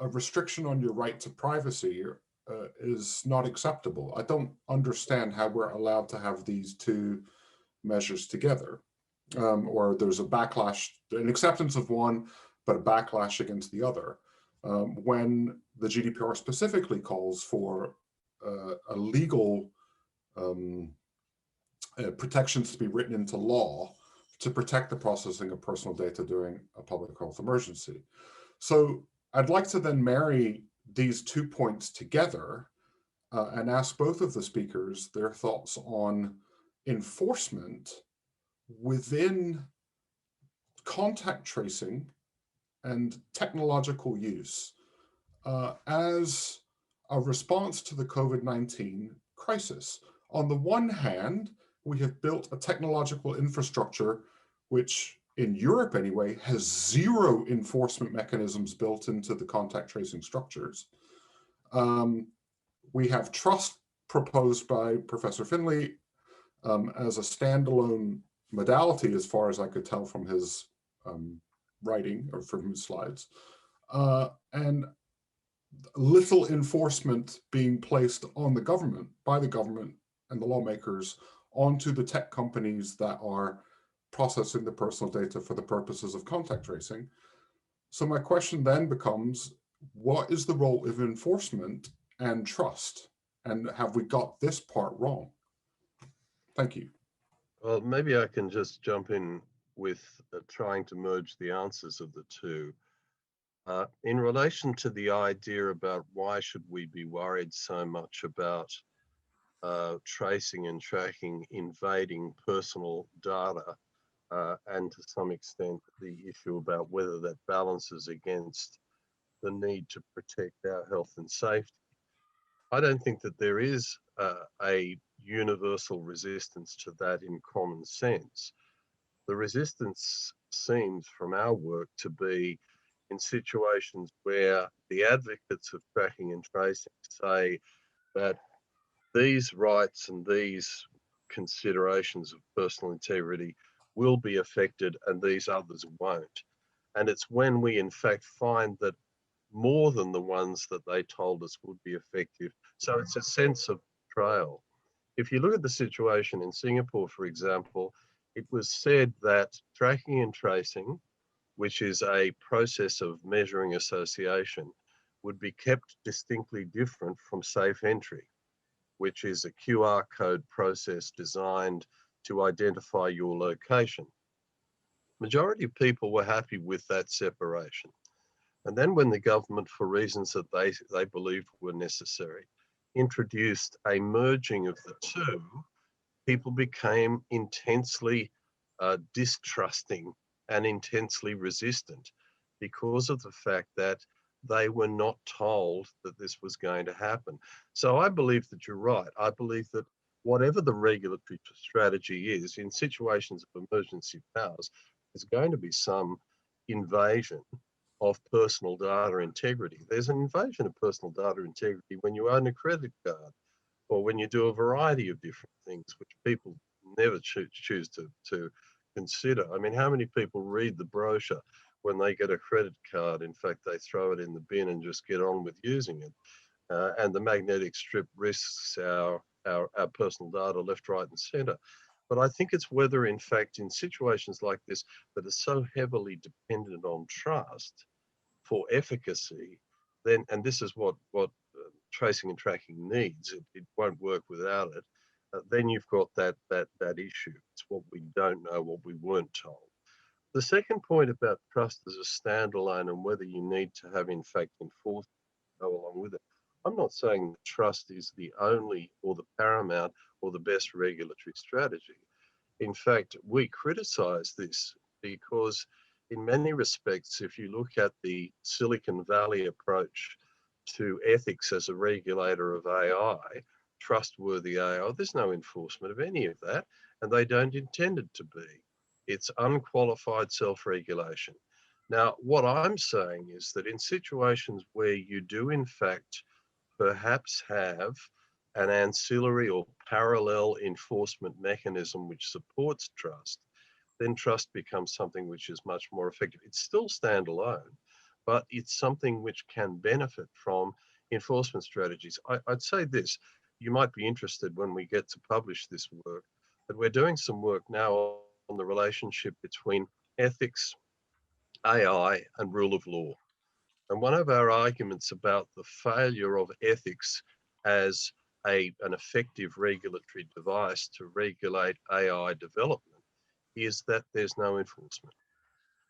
a restriction on your right to privacy is not acceptable. I don't understand how we're allowed to have these two measures together, or there's a backlash, an acceptance of one, but a backlash against the other, when the GDPR specifically calls for a legal protections to be written into law to protect the processing of personal data during a public health emergency. So I'd like to then marry these 2 points together and ask both of the speakers their thoughts on enforcement within contact tracing and technological use as a response to the COVID-19 crisis. On the one hand, we have built a technological infrastructure which, in Europe anyway, has zero enforcement mechanisms built into the contact tracing structures. We have trust proposed by Professor Findlay as a standalone modality, as far as I could tell from his writing or from his slides, and little enforcement being placed on the government, by the government and the lawmakers, onto the tech companies that are processing the personal data for the purposes of contact tracing. So my question then becomes, what is the role of enforcement and trust? And have we got this part wrong? Thank you. Well, maybe I can just jump in with trying to merge the answers of the two. In relation to the idea about why should we be worried so much about tracing and tracking invading personal data, and to some extent the issue about whether that balances against the need to protect our health and safety, I don't think that there is a universal resistance to that in common sense. The resistance seems from our work to be in situations where the advocates of tracking and tracing say that these rights and these considerations of personal integrity will be affected and these others won't. And it's when we in fact find that more than the ones that they told us would be effective. So it's a sense of betrayal. If you look at the situation in Singapore, for example, it was said that tracking and tracing, which is a process of measuring association, would be kept distinctly different from safe entry, which is a QR code process designed to identify your location. Majority of people were happy with that separation. And then when the government, for reasons that they believed were necessary, introduced a merging of the two, people became intensely distrusting and intensely resistant because of the fact that they were not told that this was going to happen. So I believe that you're right. I believe that whatever the regulatory strategy is, in situations of emergency powers, there's going to be some invasion of personal data integrity. There's an invasion of personal data integrity when you own a credit card, or when you do a variety of different things, which people never choose to consider. I mean, how many people read the brochure when they get a credit card? In fact, they throw it in the bin and just get on with using it. And the magnetic strip risks our personal data left, right, and center. But I think it's whether, in fact, in situations like this that are so heavily dependent on trust for efficacy, then, and this is what tracing and tracking needs, it won't work without it, then you've got that issue. It's what we don't know, what we weren't told. The second point about trust as a standalone and whether you need to have, in fact, enforcement go along with it. I'm not saying that trust is the only or the paramount or the best regulatory strategy. In fact, we criticize this because in many respects, if you look at the Silicon Valley approach to ethics as a regulator of AI, trustworthy AI, there's no enforcement of any of that, and they don't intend it to be. It's unqualified self-regulation. Now, what I'm saying is that in situations where you do, in fact, perhaps have an ancillary or parallel enforcement mechanism which supports trust, then trust becomes something which is much more effective. It's still standalone, but it's something which can benefit from enforcement strategies. I'd say this, you might be interested when we get to publish this work, that we're doing some work now on the relationship between ethics, AI, and rule of law. And one of our arguments about the failure of ethics as an effective regulatory device to regulate AI development is that there's no enforcement.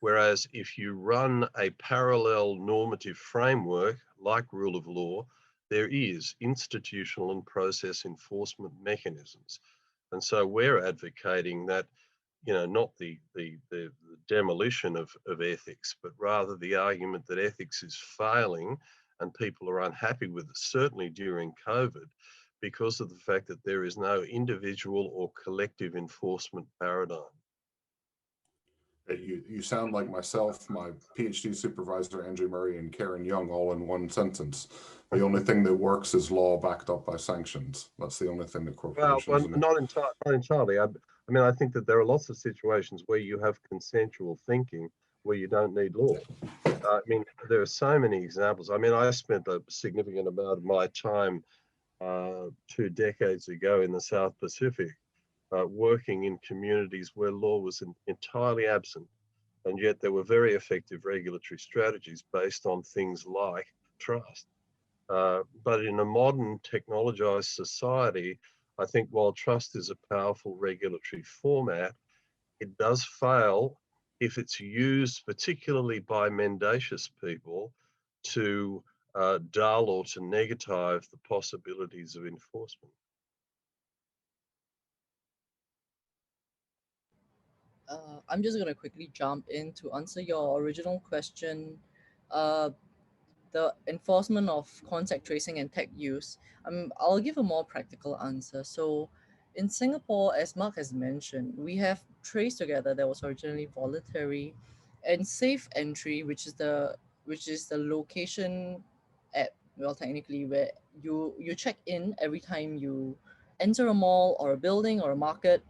Whereas if you run a parallel normative framework like rule of law, there is institutional and process enforcement mechanisms. And so we're advocating that, you know, not the demolition of ethics, but rather the argument that ethics is failing and people are unhappy with it, certainly during COVID, because of the fact that there is no individual or collective enforcement paradigm. You sound like myself, my PhD supervisor, Andrew Murray, and Karen Young, all in one sentence. The only thing that works is law backed up by sanctions. That's the only thing that corporations... Well, not entirely. I mean, I think that there are lots of situations where you have consensual thinking where you don't need law. I mean, there are so many examples. I mean, I spent a significant amount of my time 2 decades ago in the South Pacific working in communities where law was entirely absent. And yet there were very effective regulatory strategies based on things like trust. But in a modern technologized society, I think while trust is a powerful regulatory format, it does fail if it's used particularly by mendacious people to dull or to negatize the possibilities of enforcement. I'm just going to quickly jump in to answer your original question. The enforcement of contact tracing and tech use. I'll give a more practical answer. So in Singapore, as Mark has mentioned, we have Trace Together that was originally voluntary, and Safe Entry, which is the location app, well, technically, where you check in every time you enter a mall or a building or a market.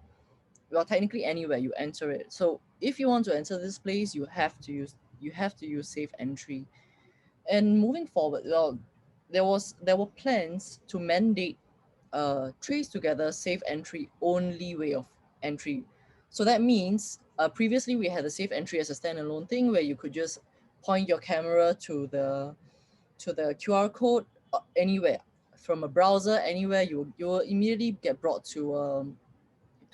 Well, technically anywhere you enter it. So if you want to enter this place, you have to use Safe Entry. And moving forward, well, there were plans to mandate Trace Together Safe Entry only way of entry. So that means previously we had a Safe Entry as a standalone thing where you could just point your camera to the QR code anywhere from a browser, anywhere. You will immediately get brought to a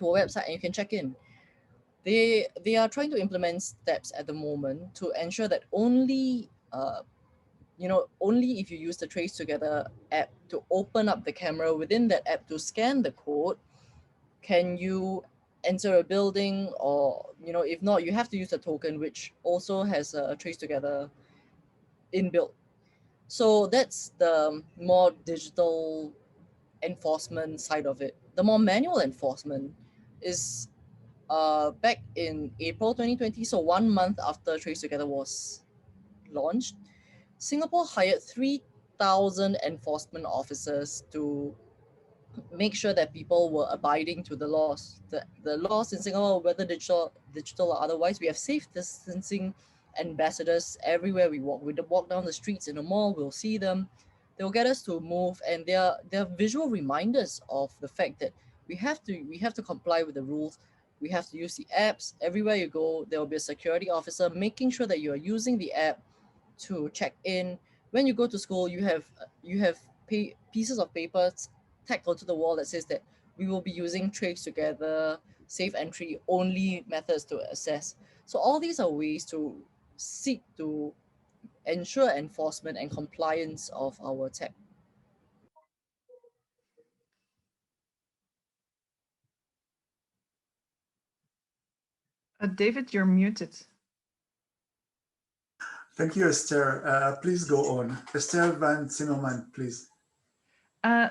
website and you can check in. They are trying to implement steps at the moment to ensure that only only if you use the Trace Together app to open up the camera within that app to scan the code, can you enter a building, or if not, you have to use a token, which also has a trace together inbuilt. So that's the more digital enforcement side of it. The more manual enforcement is back in April 2020, so 1 month after Trace Together was launched, Singapore hired 3,000 enforcement officers to make sure that people were abiding to the laws. The laws in Singapore, whether digital or otherwise, we have safe distancing ambassadors everywhere we walk. We walk down the streets in the mall, we'll see them. They'll get us to move, and they're visual reminders of the fact that we have to comply with the rules. We have to use the apps. Everywhere you go, there will be a security officer making sure that you are using the app to check in. When you go to school, you have pieces of paper tacked onto the wall that says that we will be using Trace Together, safe entry only methods to assess. So all these are ways to seek to ensure enforcement and compliance of our tech. David, you're muted. Thank you, Esther. Please go on. Esther van Zimmerman, please.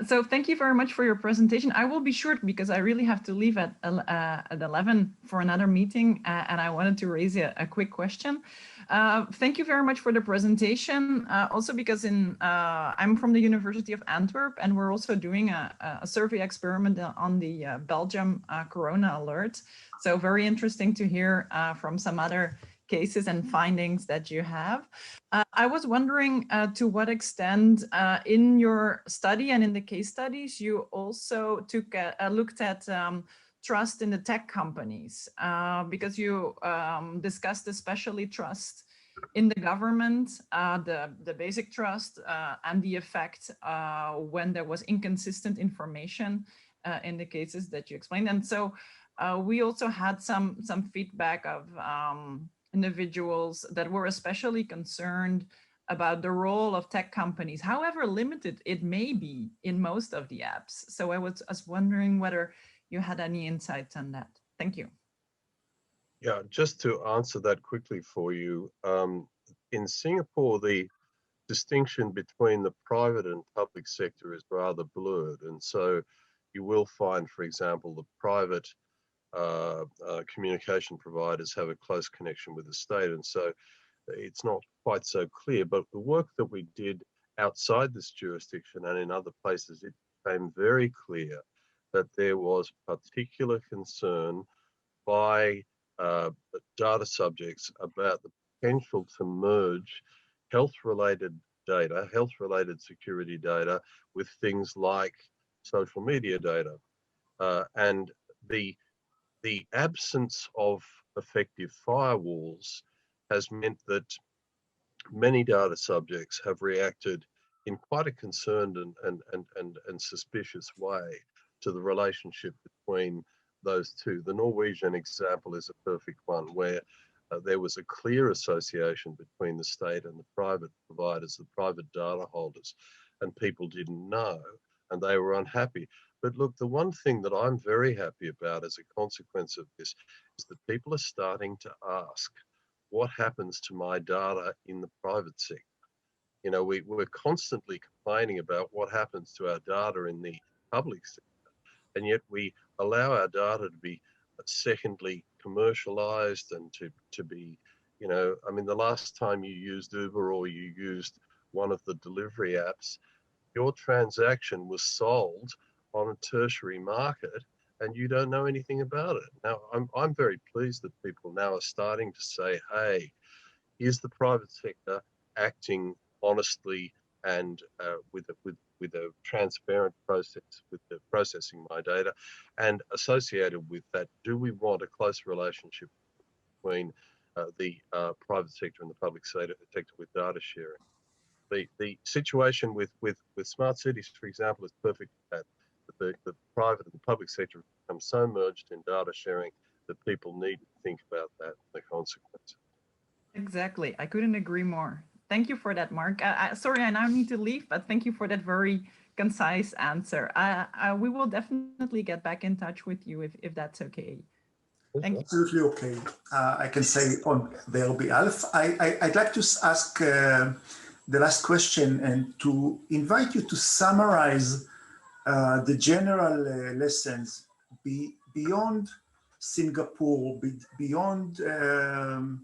So thank you very much for your presentation. I will be short because I really have to leave at 11 for another meeting, and I wanted to raise a quick question. Thank you very much for the presentation. Also because I'm from the University of Antwerp, and we're also doing a survey experiment on the Belgium Corona alert. So very interesting to hear from some other cases and findings that you have. I was wondering to what extent in your study and in the case studies, you also looked at trust in the tech companies, because you discussed especially trust in the government, the basic trust and the effect when there was inconsistent information in the cases that you explained. And so we also had some feedback of individuals that were especially concerned about the role of tech companies, however limited it may be in most of the apps. So I was wondering whether you had any insights on that. Thank you. Yeah, just to answer that quickly for you, in Singapore, the distinction between the private and public sector is rather blurred. And so you will find, for example, the private communication providers have a close connection with the state, and so it's not quite so clear. But the work that we did outside this jurisdiction and in other places, it became very clear that there was particular concern by data subjects about the potential to merge health-related data, health-related security data, with things like social media data, and the absence of effective firewalls has meant that many data subjects have reacted in quite a concerned and suspicious way to the relationship between those two. The Norwegian example is a perfect one, where there was a clear association between the state and the private providers, the private data holders, and people didn't know, and they were unhappy. But look, the one thing that I'm very happy about as a consequence of this is that people are starting to ask, what happens to my data in the private sector? You know, we're constantly complaining about what happens to our data in the public sector, and yet we allow our data to be secondly commercialized and to be, you know, I mean, the last time you used Uber or you used one of the delivery apps, your transaction was sold on a tertiary market and you don't know anything about it. Now, I'm very pleased that people now are starting to say, hey, is the private sector acting honestly and with a transparent process with the processing my data, and associated with that, do we want a close relationship between the private sector and the public sector with data sharing? The situation with smart cities, for example, is perfect for that. The private and the public sector have become so merged in data sharing that people need to think about that and the consequences. Exactly. I couldn't agree more. Thank you for that, Mark. Sorry, I now need to leave, but thank you for that very concise answer. We will definitely get back in touch with you if that's okay. Thank you. Absolutely okay. I can say on their behalf. I'd like to ask the last question and to invite you to summarize the general lessons beyond Singapore, beyond the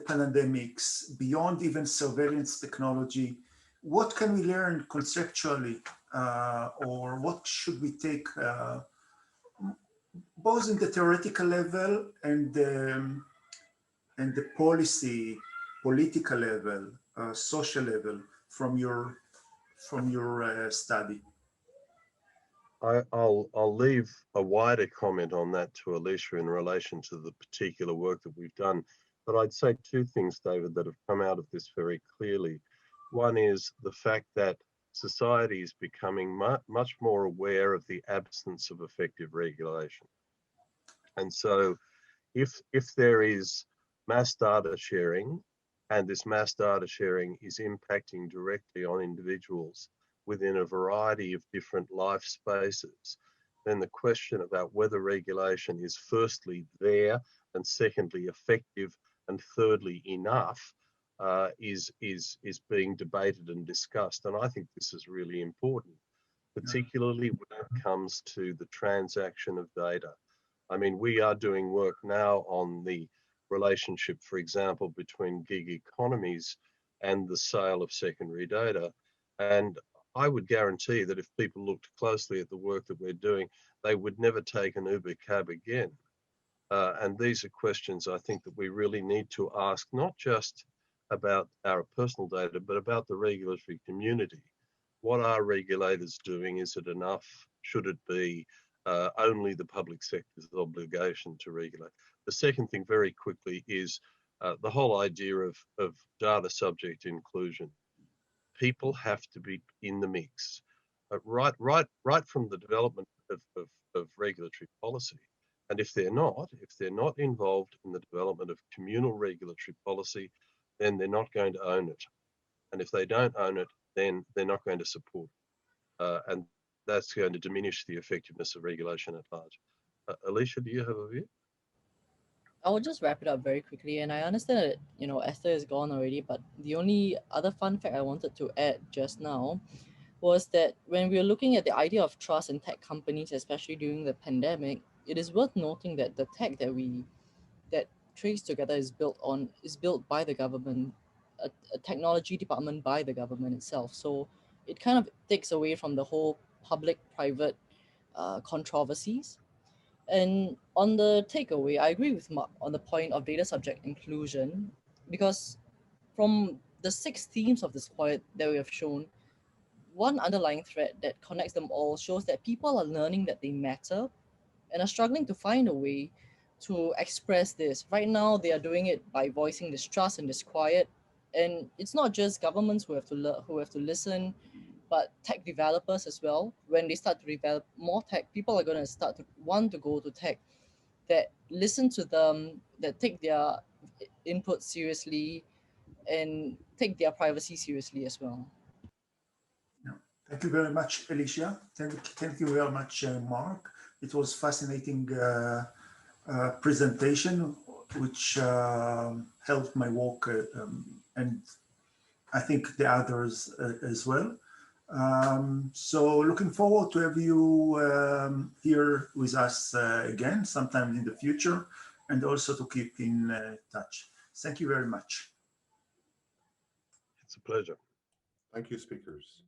pandemics, beyond even surveillance technology. What can we learn conceptually, or what should we take both in the theoretical level and the political level, social level from your study? I'll leave a wider comment on that to Alicia in relation to the particular work that we've done. But I'd say two things, David, that have come out of this very clearly. One is the fact that society is becoming much more aware of the absence of effective regulation. And so if there is mass data sharing, and this mass data sharing is impacting directly on individuals within a variety of different life spaces, then the question about whether regulation is firstly there, and secondly effective, and thirdly enough is being debated and discussed. And I think this is really important, particularly when it comes to the transaction of data. I mean, we are doing work now on the relationship, for example, between gig economies and the sale of secondary data. And I would guarantee that if people looked closely at the work that we're doing, they would never take an Uber cab again. And these are questions I think that we really need to ask, not just about our personal data, but about the regulatory community. What are regulators doing? Is it enough? Should it be only the public sector's obligation to regulate? The second thing very quickly is the whole idea of data subject inclusion. People have to be in the mix, right from the development of regulatory policy. And if they're not involved in the development of communal regulatory policy, then they're not going to own it. And if they don't own it, then they're not going to support it. And that's going to diminish the effectiveness of regulation at large. Alicia, do you have a view? I will just wrap it up very quickly, and I understand that, you know, Esther is gone already, but the only other fun fact I wanted to add just now was that when we are looking at the idea of trust in tech companies, especially during the pandemic, it is worth noting that the tech that Trace Together is built by the government, a technology department by the government itself. So it kind of takes away from the whole public-private controversies. And on the takeaway, I agree with Mark on the point of data subject inclusion, because from the 6 themes of disquiet that we have shown, one underlying thread that connects them all shows that people are learning that they matter and are struggling to find a way to express this. Right now, they are doing it by voicing distrust and disquiet. And it's not just governments who have to listen, but tech developers as well. When they start to develop more tech, people are going to start to want to go to tech that listen to them, that take their input seriously, and take their privacy seriously as well. Thank you very much, Alicia. Thank you very much, Mark. It was fascinating presentation, which helped my work, and I think the others as well. So looking forward to have you here with us again sometime in the future, and also to keep in touch. Thank you very much. It's a pleasure. Thank you, speakers.